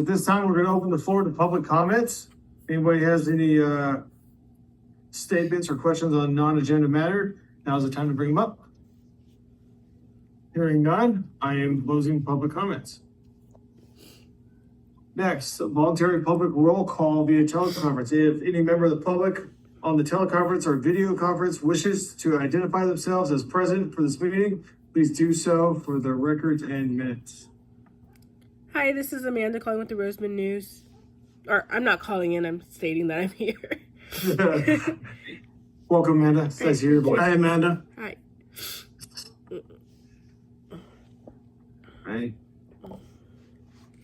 At this time, we're going to open the floor to public comments. If anybody has any statements or questions on non-agenda matter, now's the time to bring them up. Hearing none, I am closing public comments. Next, a voluntary public roll call via teleconference. If any member of the public on the teleconference or video conference wishes to identify themselves as present for this meeting, please do so for the records and minutes. Hi, this is Amanda calling with the Roseman News. Or, I'm not calling in, I'm stating that I'm here. Welcome, Amanda. It's nice to hear your voice. Hi, Amanda. Hi. Right.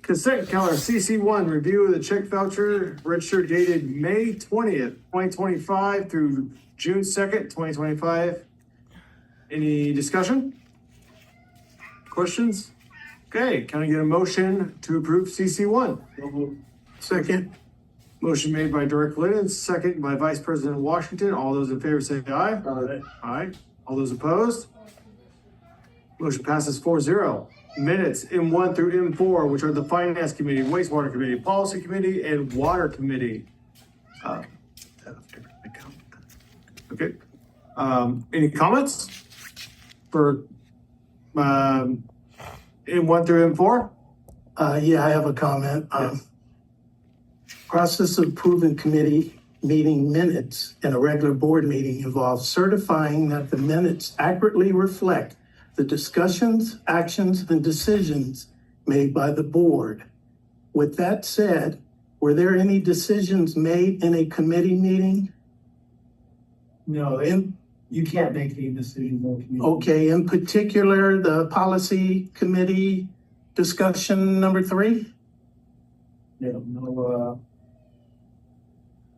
Consent calendar CC1, review of the check voucher register dated May 20th, 2025 through June 2nd, 2025. Any discussion? Questions? Okay, can I get a motion to approve CC1? Second. Motion made by Director Linden, second by Vice President Washington. All those in favor say aye. Aye. Aye. All those opposed? Motion passes 4-0. Minutes M1 through M4, which are the Finance Committee, Wastewater Committee, Policy Committee, and Water Committee. Okay. Any comments for M1 through M4? Yeah, I have a comment. Yes. Process of approving committee meeting minutes in a regular board meeting involves certifying that the minutes accurately reflect the discussions, actions, and decisions made by the board. With that said, were there any decisions made in a committee meeting? No, you can't make any decisions on committee. Okay, in particular, the policy committee discussion number 3?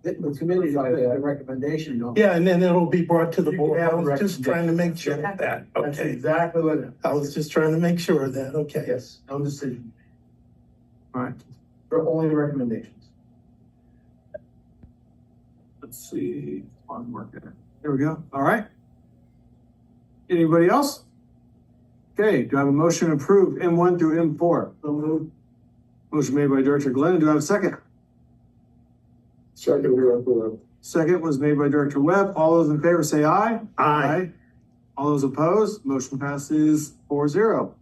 The committee like a recommendation. No. Yeah, and then it'll be brought to the You board. can I have a was just trying to make sure of that. That's Okay. exactly what it is. I was just trying to make sure of that. Okay. Yes, no decision. All right. For only recommendations. Let's see. On work there. There we go. All right. Anybody else? Okay, do I have a motion to approve M1 through M4? Motion made by Director Glenn. Do I have a second? Second was made by Director Webb. All those in favor say aye. Aye. All those opposed, motion passes 4-0.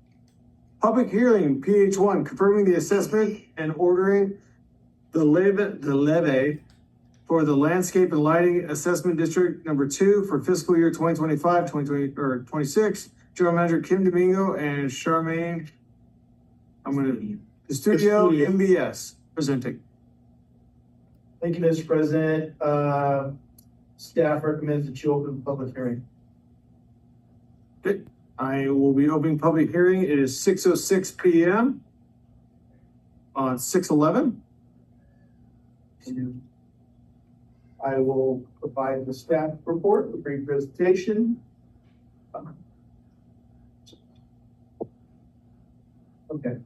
Public hearing, PH1, confirming the assessment and ordering the levy for the landscape and lighting assessment district number 2 for fiscal year 2025, 2020, or 26. General Manager Kim Domingo and Charmaine, Studio MBS presenting. Thank you, Mr. President. Staff recommends that you open the public hearing. Okay, I will be opening public hearing. It is 6:06 p.m. on 6/11. I will provide the staff report, the brief presentation. Okay.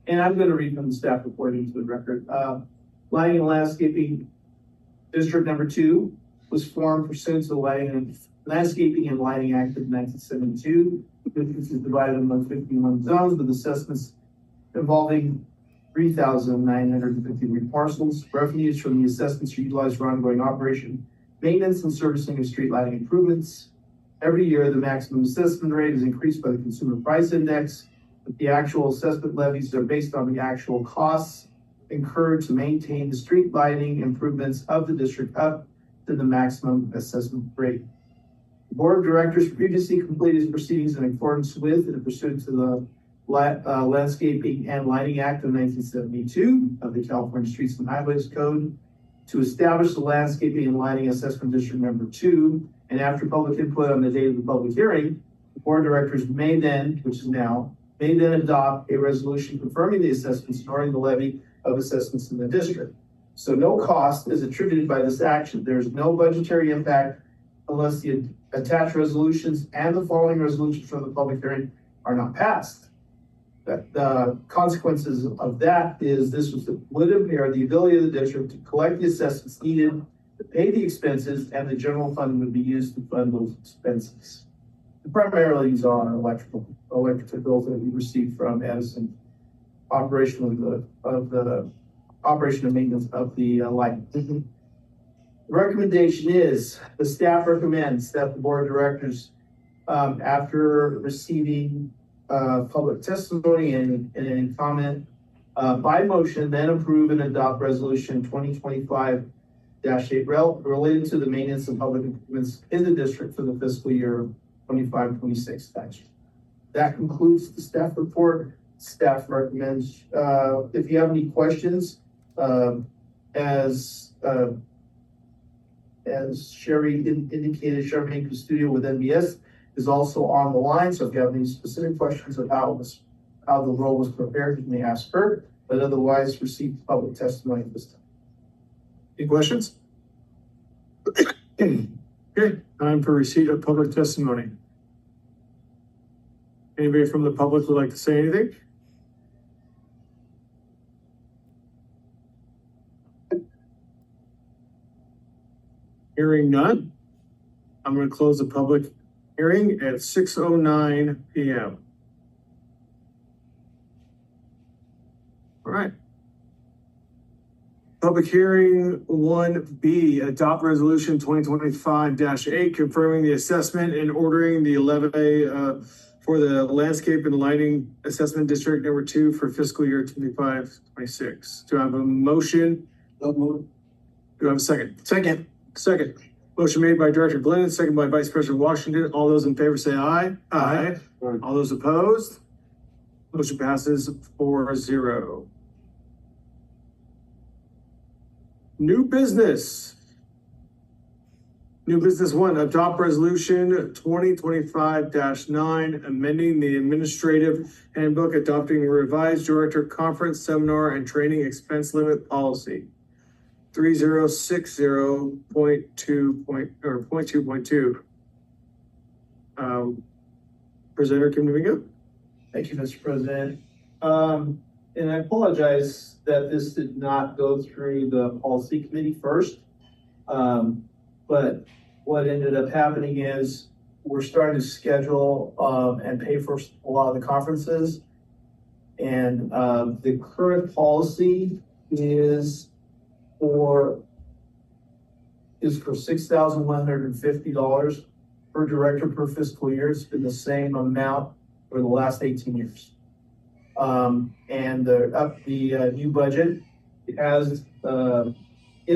And I'm going to read from the staff report into the record. Lighting and Landscaping District Number 2 was formed pursuant to the Landscaping and Lighting Act of 1972. This is divided among 51 zones with assessments involving 3,953 parcels. Revenues from the assessments are utilized for ongoing operation, maintenance, and servicing of street lighting improvements. Every year, the maximum assessment rate is increased by the Consumer Price Index, but the actual assessment levies are based on the actual costs incurred to maintain the street lighting improvements of the district up to the maximum assessment rate. The Board of Directors previously completed proceedings in accordance with and pursuant to the Landscaping and Lighting Act of 1972 of the California Streets and Highways Code to establish the Landscaping and Lighting Assessment District Number 2. And after public input on the date of the public hearing, the Board of Directors may then, which is now, may then adopt a resolution confirming the assessments and ordering the levy of assessments in the district. So no cost is attributed by this action. There's no budgetary impact unless the attached resolutions and the following resolutions from the public hearing are not passed. The consequences of that is this would impair the ability of the district to collect the assessments needed to pay the expenses, and the general fund would be used to fund those expenses. Primarily these are electrical bills that we received from Edison operation of the operation and maintenance of the line. The recommendation is, the staff recommends that the board of directors, after receiving public testimony and any comment, by motion, then approve and adopt resolution 2025-8 related to the maintenance of public improvements in the district for the fiscal year 25-26 tax year. That concludes the staff report. Staff recommends, if you have any questions, as Sherry indicated, Charmaine Custodio with NBS is also on the line. So if you have any specific questions of how the role was prepared, you may ask her, but otherwise receive public testimony at this time. Any questions? Okay, time for receipt of public testimony. Anybody from the public would like to say anything? Hearing none, I'm going to close the public hearing at 6:09 p.m. All right. Public hearing 1B, adopt resolution 2025-8, confirming the assessment and ordering the levy for the landscape and lighting assessment district number 2 for fiscal year 25-26. Do I have a motion? Do I have a second? Second. Motion made by Director Glenn, second by Vice President Washington. All those in favor say aye. Aye. All those opposed? Motion passes 4-0. New business. New business 1, adopt resolution 2025-9, amending the administrative handbook, adopting a revised director conference, seminar, and training expense limit policy. 3060.2.2. Presenter Kim Domingo. Thank you, Mr. President. And I apologize that this did not go through the policy committee first. But what ended up happening is we're starting to schedule and pay for a lot of the conferences. And the current policy is for $6,150 per director per fiscal year. It's been the same amount for the last 18 years. And the new budget, it has in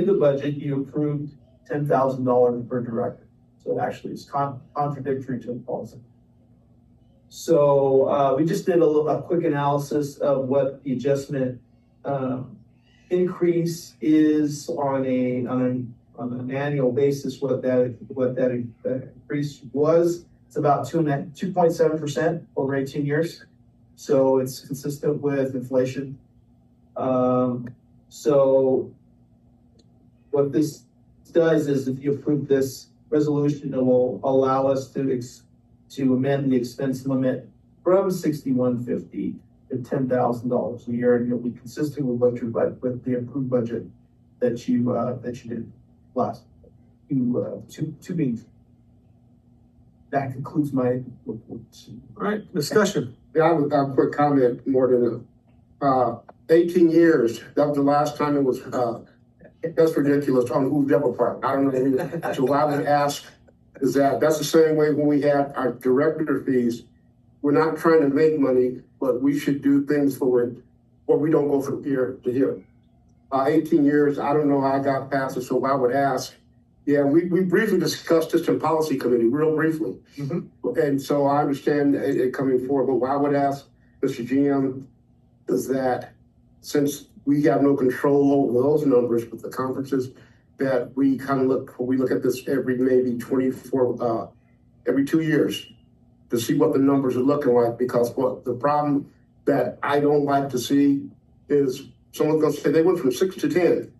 the budget you approved $10,000 per director. So it actually is contradictory to the policy. So we just did a quick analysis of what the adjustment increase is on an annual basis. What that increase was. It's about 2.7% over 18 years. So it's consistent with inflation. So what this does is, if you approve this resolution, it will allow us to amend the expense limit from $6,150 to $10,000 a year, and it'll be consistent with with the approved budget that you did last two meetings. That concludes my report. All right, discussion. Yeah, I have a quick comment more than 18 years. That was the last time it was, that's ridiculous on who's ever part. I don't know who. So what I would ask is that's the same way when we had our director fees. We're not trying to make money, but we should do things for it, or we don't go from here to here. 18 years, I don't know how I got past it, so I would ask. Yeah, we briefly discussed this in policy committee, real briefly. And so I understand it coming forward, but what I would ask Mr. GM is that since we have no control over those numbers with the conferences, that we kind of look at this every 2 years to see what the numbers are looking like, because what the problem that I don't like to see is someone's gonna say they went from 6 to 10.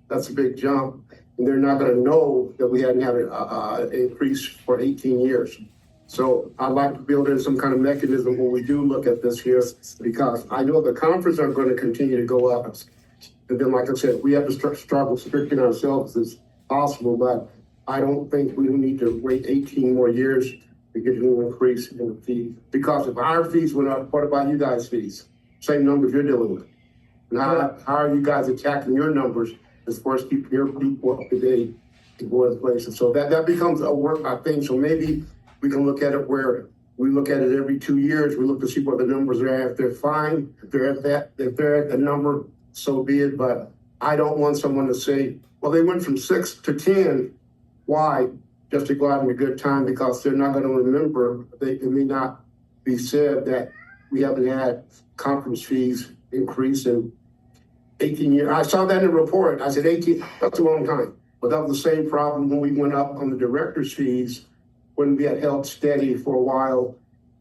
That's a big jump. And they're not going to know that we hadn't had an increase for 18 years. So I'd like to build in some kind of mechanism when we do look at this here, because I know the conferences are going to continue to go up. And then, like I said, we have to struggle strictly ourselves as possible, but I don't think we need to wait 18 more years to get an increase in the fee. Because if our fees went up, what about you guys' fees? same numbers you're dealing with. And how are you guys attacking your numbers as far as keeping your people up to date in both places? So that becomes a work, I think. So maybe we can look at it where we look at it every 2 years. We look to see what the numbers are at. If they're fine, if they're at the number, so be it. But I don't want someone to say, well, they went from 6 to 10. Why? Just to go out in a good time, because they're not going to remember. It may not be said that we haven't had conference fees increase in 18 years. I saw that in the report. I said 18, that's a long time. But that was the same problem when we went up on the director's fees, when we had held steady for a while.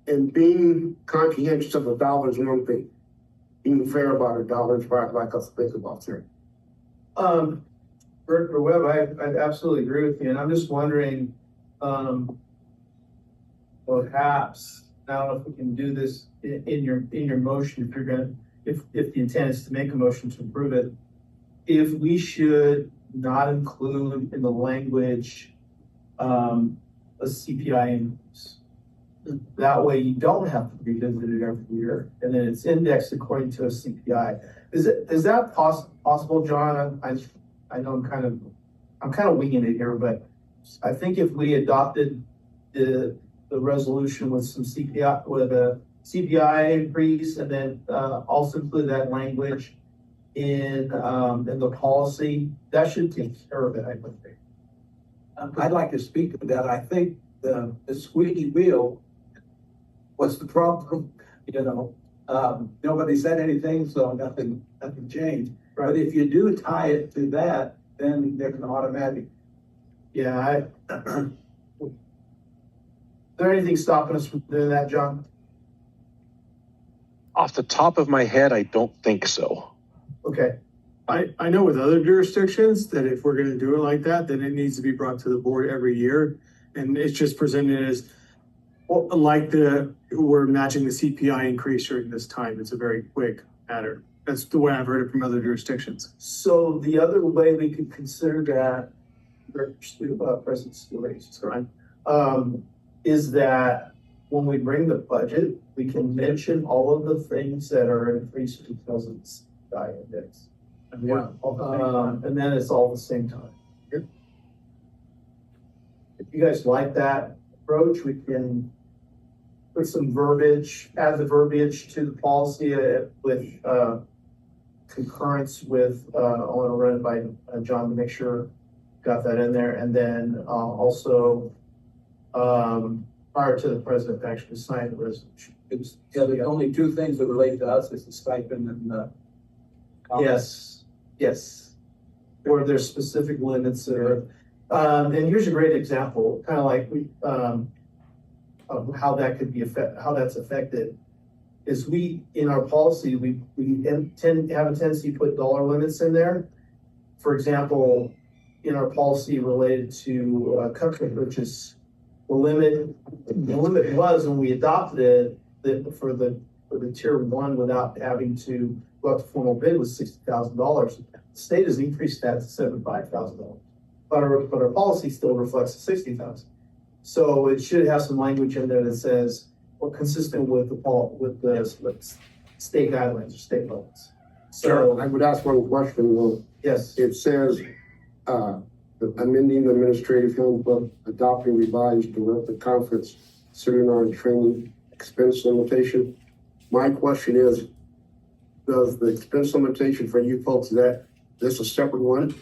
And being conscientious of the dollar is one thing. Being fair about a dollar is what I'd like us to think about here. Director Webb, I absolutely agree with you, and I'm just wondering, perhaps, I don't know if we can do this in your motion, if you're gonna, if the intent is to make a motion to approve it, if we should not include in the language, a CPI increase. That way you don't have to revisit it every year, and then it's indexed according to a CPI. Is that possible, John? I know I'm kind of winging it here, but I think if we adopted the resolution with some CPI, with a CPI increase, and then also include that language in the policy, that should take care of it, I would think. I'd like to speak to that. I think the squeaky wheel was the problem, nobody said anything, so nothing changed. Right. But if you do tie it to that, then there's an automatic. Yeah, is there anything stopping us from doing that, John? Off the top of my head, I don't think so. Okay, I know with other jurisdictions that if we're gonna do it like that, then it needs to be brought to the board every year. And it's just presented as, well, like we're matching the CPI increase during this time. It's a very quick matter. That's the way I've heard it from other jurisdictions. so the other way we could consider that, President Stewart, is that when we bring the budget, we can mention all of the things that are increased because of the CPI index. And And then it's all at the same time. If you guys like that approach, we can put some verbiage, add the verbiage to the policy with concurrence with, I want to run it by John to make sure got that in there. And then also prior to the president actually sign the resolution. the only two things that relate to us is the stipend and the. Yes. Or there's specific limits that are, and here's a great example, kind of like of how that could be how that's affected. Is in our policy, we have a tendency to put dollar limits in there. For example, in our policy related to country purchase, the limit was when we adopted it, that for the tier 1 without having to go out to formal bid was $60,000. The state has increased that to $75,000, but our policy still reflects $60,000. So it should have some language in there that says, well, consistent with the state guidelines or state limits. So So I would ask one question. Well, yes, it says, amending the administrative handbook, adopting revised director conference, seminar and training expense limitation. My question is, does the expense limitation for you folks, this a separate one?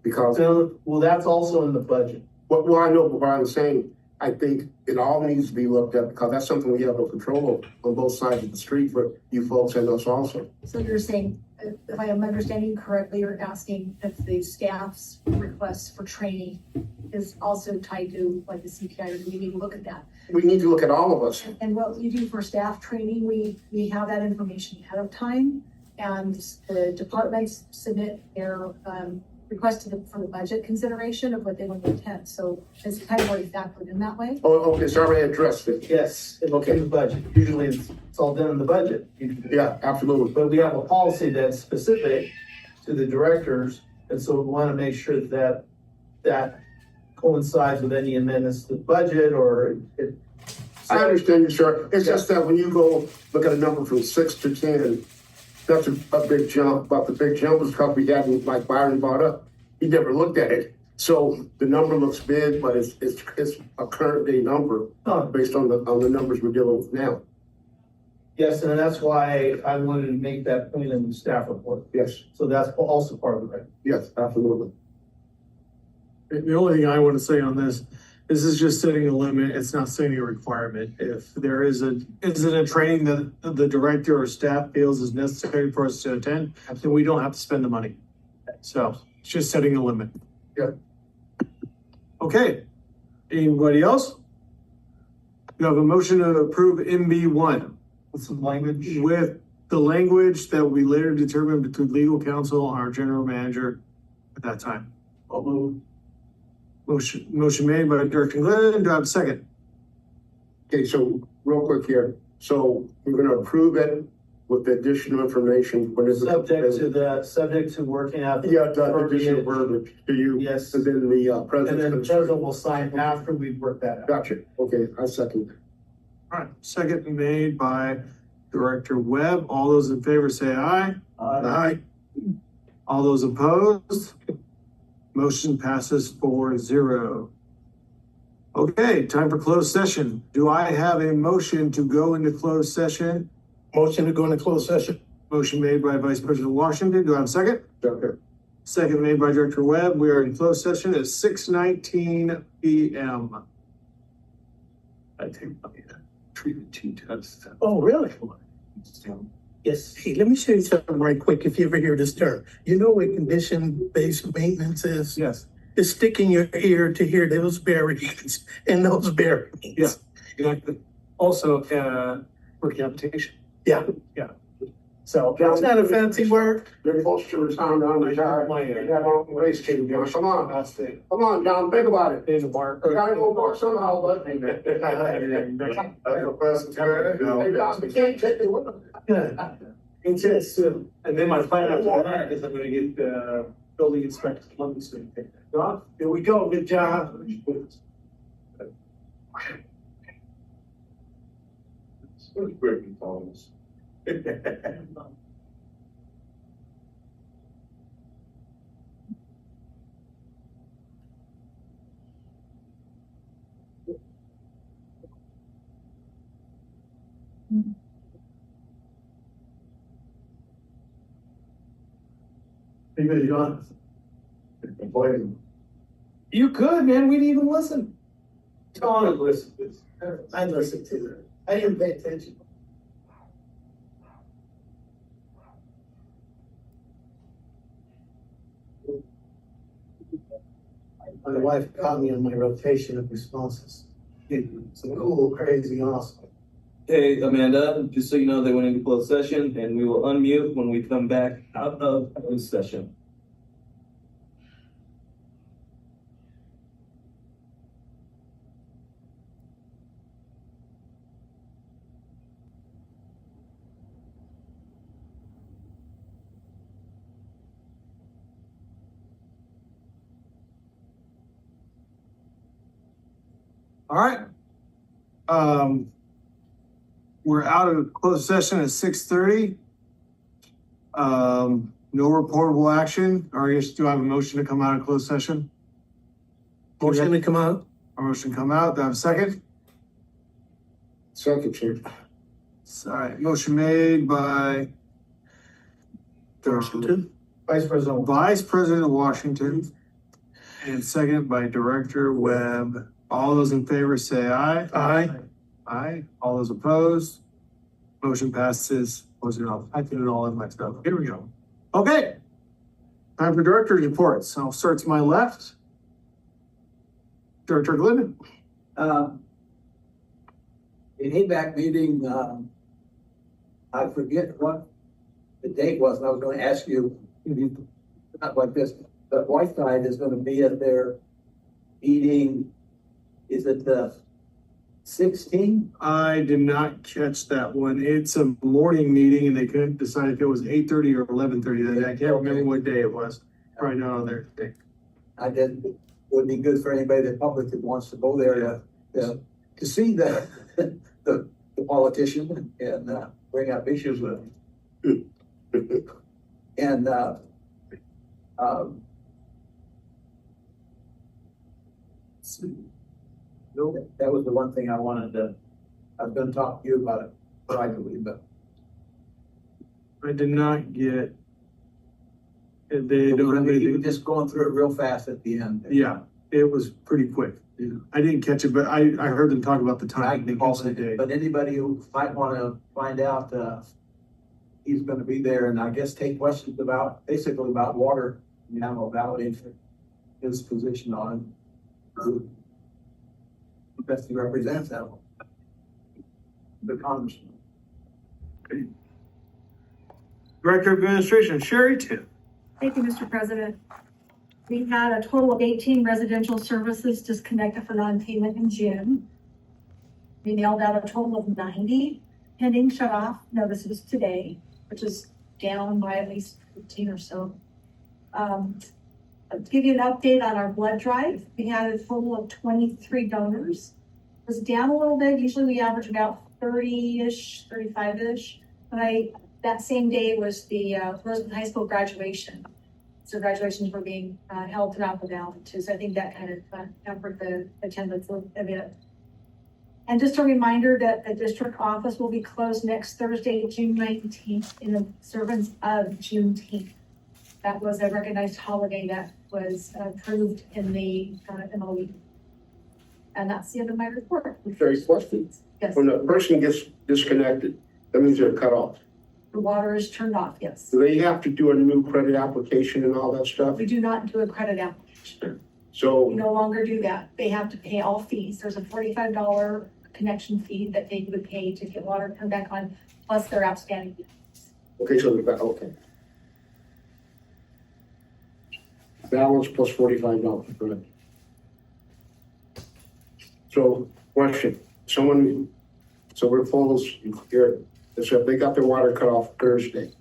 Because, well, that's also in the budget. well, I know, but what I'm saying, I think it all needs to be looked at, because that's something we have no control over on both sides of the street for you folks and us also. So you're saying, if I am understanding correctly, you're asking if the staff's request for training is also tied to like the CPI, or do we need to look at that? We need to look at all of us. And what you do for staff training, we have that information ahead of time, and the departments submit their request for the budget consideration of what they want to attend. So it's kind of already factored in that way. Oh, okay, so I already addressed it. Yes, it's in the budget. Usually it's all done in the budget. Yeah, absolutely. But we have a policy that's specific to the directors, and so we want to make sure that that coincides with any amendments to the budget or I understand you, sir. It's just that when you go look at a number from 6 to 10, that's a big jump. But the big jump was because we hadn't, like Byron brought up, he never looked at it. So the number looks big, but it's a current day number based on the numbers we're dealing with now. Yes, and that's why I wanted to make that point in the staff report. Yes, So that's also part of the record. yes, absolutely. The only thing I want to say on this is just setting a limit. It's not setting a requirement. If there is a training that the director or staff feels is necessary for us to attend, then we don't have to spend the money. So it's just setting a limit. Yeah. Okay. Anybody else? You have a motion to approve MB1 With some language. with the language that we later determined between legal counsel and our general manager at that time. Motion made by Director Glenn. Do I have a second? Okay, so real quick here. So we're gonna approve it with the additional information. What is it? Subject to working out. Yeah, the additional verbiage to you. Yes. And then the And president. then the president will sign after we've worked that out. Gotcha. Okay, I second. All right, second made by Director Webb. All those in favor say aye. Aye. All those opposed? Motion passes 4-0. Okay, time for closed session. Do I have a motion to go into closed session? Motion to go into closed session. Motion made by Vice President Washington. Do I have a second? Okay. Second made by Director Webb. We are in closed session at 6:19 PM. I take my treatment tea test. Oh, really? Yes. Hey, let me show you something right quick if you ever hear this term. You know what condition-based maintenance is? Yes, It's sticking your ear to hear those bearings and those bearings. Yeah. exactly. Also, rehabilitation. Yeah. Yeah. So that's not a fancy word. They're supposed to resign on the guy. They got on the race team. Come on. That's the, Come on, John, think about it. there's a bar. We gotta go work somehow, but. Hey, John, we can't take it with them. And then my plan after that is I'm gonna get the building inspector London to take that. John, here we go, good job. Hey, good, John. You could, man. We didn't even listen. John would listen. I listened to it. I didn't pay attention. My wife caught me on my rotation of responses. It's cool, crazy, awesome. Hey, Amanda, just so you know, they went into closed session and we will unmute when we come back out of closed session. All right. We're out of closed session at 6:30. No reportable action, or I guess do I have a motion to come out of closed session? Motion to come out? A motion to come out, do I have a second? Second, Chief. All right, motion made by Washington. Vice President. Vice President Washington and second by Director Webb. All those in favor say aye. Aye. Aye. All those opposed? Motion passes. Was it all? I did it all in my stuff. Here we go. Okay. Time for director's reports. I'll start to my left. Director Glidden. In HVAC meeting, I forget what the date was, and I was gonna ask you, not like this, but Whiteside is gonna be at their meeting, is it the 16th? I did not catch that one. It's a morning meeting and they couldn't decide if it was 8:30 or 11:30 that day. I can't remember what day it was. Right now on their day. I did, would be good for anybody, the public that wants to go there, to to see the politician and, bring up issues with him. And, that was the one thing I was gonna talk to you about it privately, but. I did not get. They don't have You were anything. just going through it real fast at the end. Yeah, it was pretty quick. I didn't catch it, but I heard them talk about the time. They mentioned the day. But anybody who might wanna find out, he's gonna be there and I guess take questions basically about water, validate his position on the best he represents that one. The congressman. Director of Administration, Sherry Tipp. Thank you, Mr. President. We had a total of 18 residential services disconnected for non-payment in June. We mailed out a total of 90 pending shut-off notices today, which is down by at least 15 or so. To give you an update on our blood drive, we had a total of 23 donors. It was down a little bit. Usually we average about 30-ish, 35-ish. But that same day was the Roseman High School graduation. So graduations were being held throughout the valley too. So I think that kind of tempered the attendance a bit. And just a reminder that the district office will be closed next Thursday, June 19th, in observance of Juneteenth. That was a recognized holiday that was approved in the MOE. And that's the end of my report. Very question. Yes, When a person gets disconnected, that means they're cut off. the water is turned off, yes. Do they have to do a new credit application and all that stuff? We do not do a credit application. We So, no longer do that. They have to pay all fees. There's a $45 connection fee that they would pay to get water turned back on, plus their outstanding fees. okay, so okay. Balance plus $45, correct? So, question, so we're closed here, so if they got their water cut off Thursday,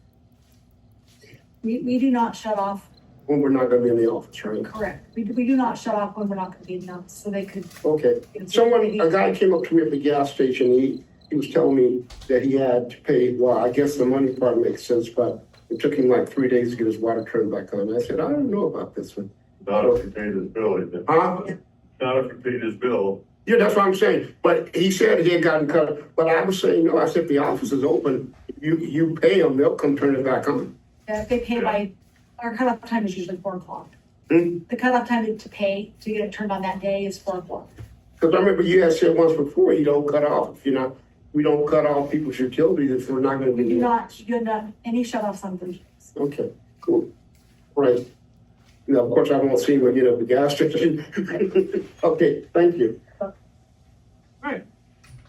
We do not shut off, when we're not gonna be in the office, right? correct. We do not shut off when we're not gonna be in the office, so they could. Okay, a guy came up to me at the gas station, he was telling me that he had to pay, well, I guess the money part makes sense, but it took him like 3 days to get his water turned back on. I said, I don't know about this one. Not if you paid his bill, is it? Huh? Not if you paid his bill. Yeah, that's what I'm saying, but he said he had gotten cut, but I was saying, no, I said, the office is open, you pay them, they'll come turn it back on. If they pay by, our cutoff time is usually 4 o'clock. Hmm? The cutoff time to pay to get it turned on that day is 4 o'clock. Cause I remember you had said once before, you don't cut off, we don't cut off people's utilities if we're not gonna be. We do not any shut offs on Thursdays. Okay, cool, right. Now, of course, I won't see when you get at the gas station. Okay, thank you.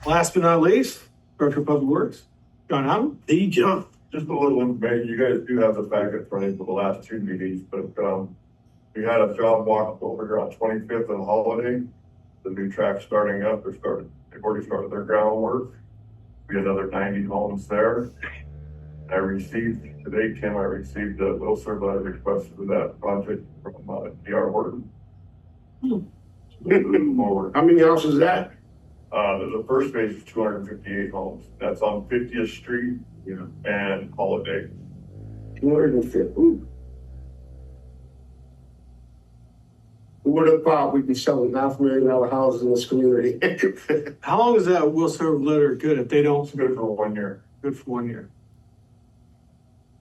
Last but not least, Director of Public Works, John Allen. The John. Just a little information, you guys do have the packet running for the last 2 meetings, but, we had a job walk over here on 25th and Holiday. The new track starting up, they've already started their groundwork. We had another 90 homes there. I received, today, Tim, I received a little survey request for that project from, DR Horton. Moving forward. How many houses is that? The first phase is 258 homes. That's on 50th Street and Holiday. 250, ooh. Who would have thought we'd be selling $500,000 houses in this community? How long is that will serve letter good if they don't? It's good for 1 year. Good for 1 year.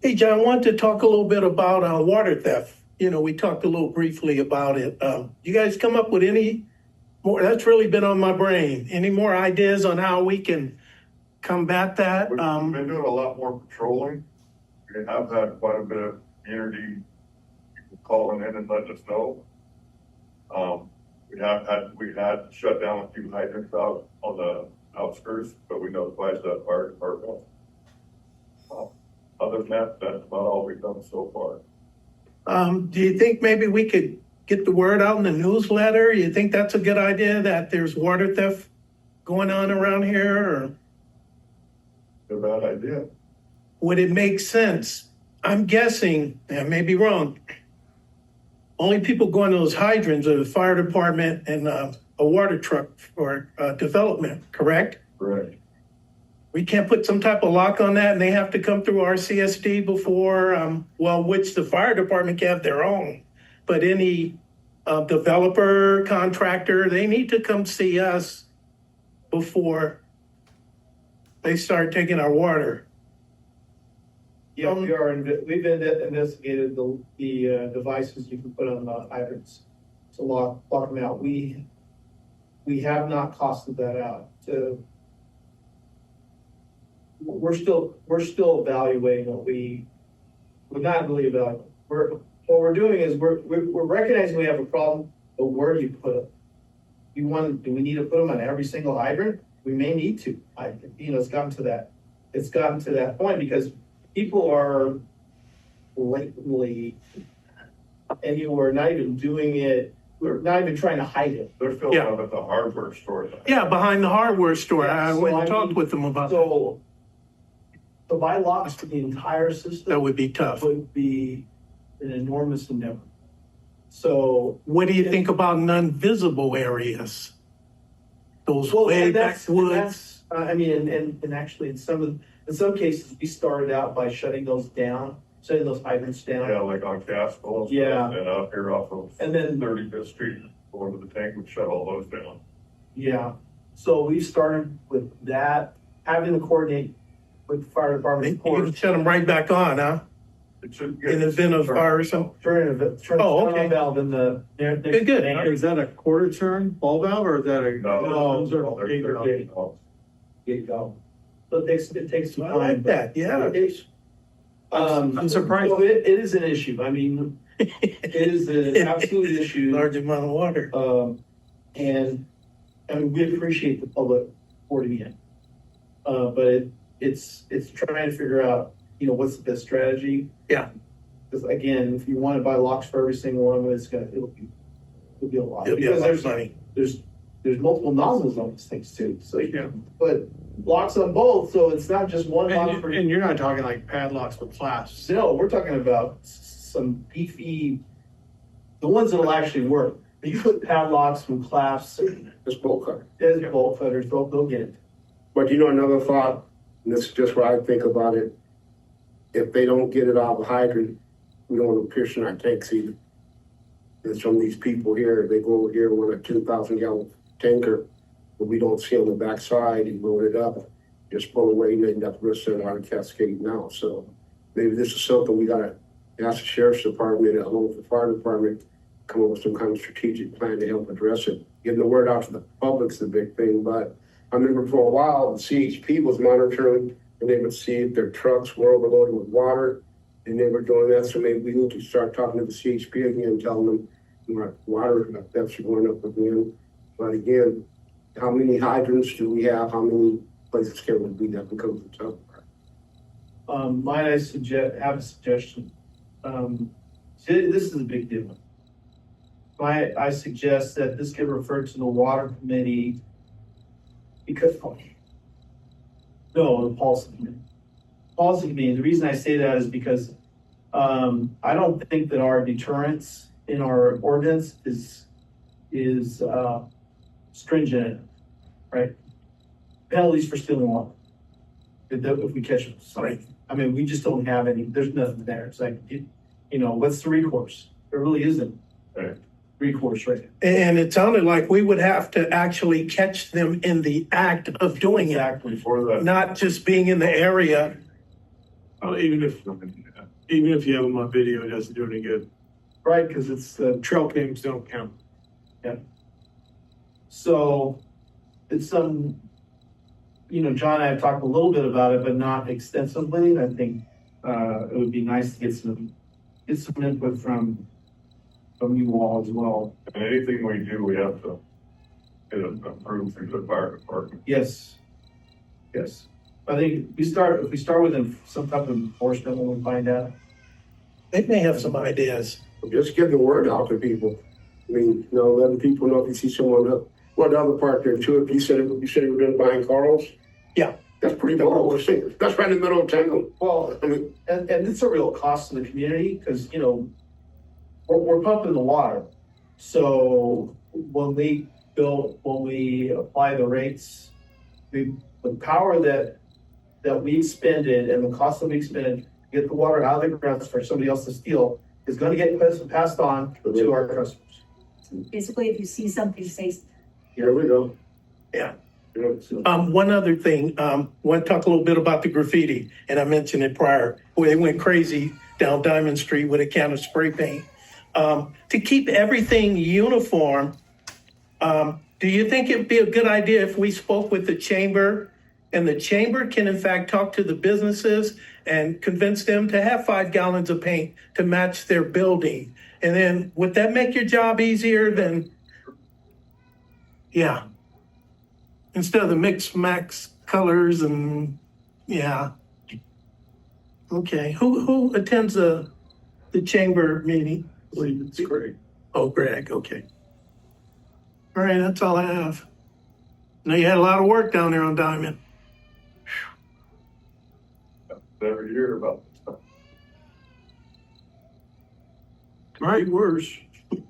Hey, John, I wanted to talk a little bit about water theft. We talked a little briefly about it. You guys come up with any more? That's really been on my brain. Any more ideas on how we can combat that? We've been doing a lot more patrolling. We have had quite a bit of community people calling in and letting us know. We had shut down a few hydrants out on the outskirts, but we notified the fire department. Other than that, that's about all we've done so far. Do you think maybe we could get the word out in the newsletter? You think that's a good idea, that there's water theft going on around here, or A bad idea. would it make sense? I'm guessing, I may be wrong, only people going to those hydrants are the fire department and a water truck for development, correct? Correct. We can't put some type of lock on that and they have to come through RCSD before, which the fire department can have their own. But any developer, contractor, they need to come see us before they start taking our water. Yeah, we've investigated the devices you can put on the hydrants to lock them out. We have not costed that out we're still evaluating we're not really evaluating. What we're doing is we're recognizing we have a problem, but where do you put them? Do we need to put them on every single hydrant? We may need to. It's gotten to that point because people are blatantly, and we're not even doing it. We're not even trying to hide it. They're filling up at the hardware store. Yeah, behind the hardware store. I went and talked with them about that. So to buy locks for the entire system. That would be tough. Would be an enormous endeavor. So. What do you think about non-visible areas? Those way backwoods? And actually in some cases, we started out by shutting those hydrants down. Yeah, like on Castle. Yeah. And up here off of And then 35th Street, going to the tank, we shut all those down. Yeah, so we started with that, having to coordinate with the fire department. You can shut them right back on, huh? It should In the event of fire or something? Turn okay. on valve in the. Good. Is that a quarter turn ball valve or is that a? No, those are they're bigger. gate. Gate valve. So it takes some I time. like that, yeah. I'm surprised. So it is an issue. I mean, it is an absolute issue. Large amount of water. And we appreciate the public reporting it. But it's trying to figure out, what's the best strategy. Yeah. Because again, if you want to buy locks for every single one of it, it'll be a lot. It'll be a Because lot of money. there's multiple nozzles on these things too. So but locks on both, so it's not just one lock for. And you're not talking like padlocks with clasps. No, we're talking about some beefy, the ones that'll actually work. You put padlocks with clasps, It's bolt cutter. there's bolt cutters, they'll get it. But another thought, and this is just what I think about it. If they don't get it out of the hydrant, we don't want to piercing our tanks either. And some of these people here, they go over here with a 2,000 gallon tanker, but we don't seal the backside and load it up, just pull away and end up risking our cascade now. So maybe this is something we gotta ask the sheriff's department, along with the fire department, come up with some kind of strategic plan to help address it. Getting the word out to the public's the big thing, but I remember for a while, the CHP was monitoring and they would see if their trucks were overloaded with water and they were doing that. So maybe we need to start talking to the CHP again, telling them water depths are going up again. But again, how many hydrants do we have? How many places can we be that becomes a tough part? Might I have a suggestion? This is a big deal. I suggest that this get referred to the water committee because, no, the policy committee. Policy committee, the reason I say that is because I don't think that our deterrence in our ordinance is stringent, right? Penalties for stealing water. If we catch them, right? I mean, we just don't have any, there's nothing there. It's like, what's the recourse? There really isn't. Right. Recourse, right? And it sounded like we would have to actually catch them in the act of doing Exactly. Before that. it, not just being in the area. Even if you have them on video, it doesn't do any good. Right, because it's the, Trail cams don't count. so it's John and I have talked a little bit about it, but not extensively. I think it would be nice to get some input from you all as well. And anything we do, we have to get it approved through the fire department. Yes. I think if we start with some type of enforcement when we find out. They may have some ideas. Just get the word out to people. I mean, letting people know if you see someone up. Well, the other part there too, if you said you were done buying Carl's. Yeah. That's pretty bold. That's right in the middle of town. Well, I mean, and it's a real cost to the community because, we're pumping the water. So when we Bill, when we apply the rates, the power that we expended and the cost that we expended to get the water out of the ground for somebody else to steal is gonna get passed on to our customers. Basically, if you see something, say, Here we go. Yeah. Yeah. One other thing, want to talk a little bit about the graffiti, and I mentioned it prior, where they went crazy down Diamond Street with a can of spray paint. To keep everything uniform, do you think it'd be a good idea if we spoke with the chamber and the chamber can in fact talk to the businesses and convince them to have 5 gallons of paint to match their building? And then would that make your job easier than, yeah. Instead of the mix max colors and, yeah. Okay, who attends the chamber meeting? I believe it's great. Oh, Greg, okay. All right, that's all I have. Know you had a lot of work down there on Diamond. Every year about this stuff. All right, worse.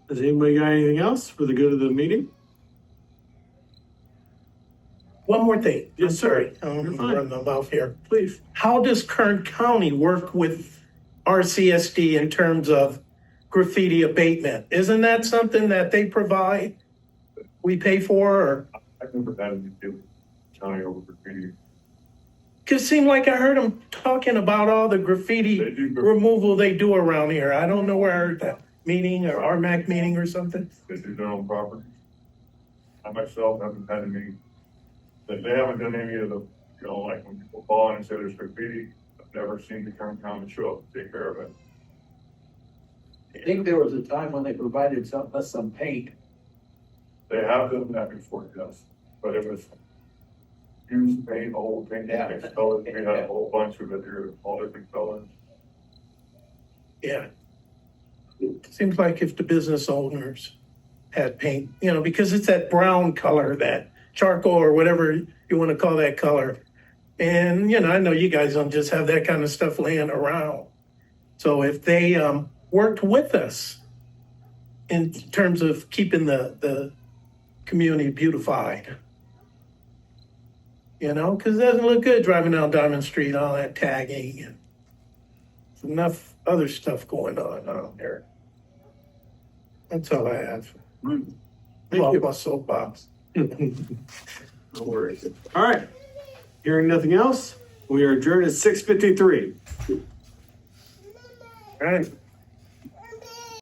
Has anybody got anything else for the good of the meeting? One more thing. Yes, sir. I'm You're fine. running my mouth here. Please. How does Kern County work with RCSD in terms of graffiti abatement? Isn't that something that they provide? We pay for, or? I can put that in the county over graffiti. Cause it seemed like I heard them talking about all the graffiti They do. removal they do around here. I don't know where I heard that meeting or RMAC meeting or something. They do their own property. I myself haven't had any, they haven't done any of the, you know, like when people call in and say there's graffiti, I've never seen the Kern County show up and take care of it. I think there was a time when they provided some paint. They have done that before, yes, but it was used paint, old paint, mixed colors, we had a whole bunch of it here, all different colors. Yeah. Seems like if the business owners had paint, you know, because it's that brown color, that charcoal or whatever you want to call that color. And, you know, I know you guys don't just have that kind of stuff laying around. So if they worked with us in terms of keeping the community beautified, you know, because it doesn't look good driving down Diamond Street, all that tagging and enough other stuff going on there. That's all I have. Thank Well, you. my soapbox. No worries. All right. Hearing nothing else, we are adjourned at 6:53. All right.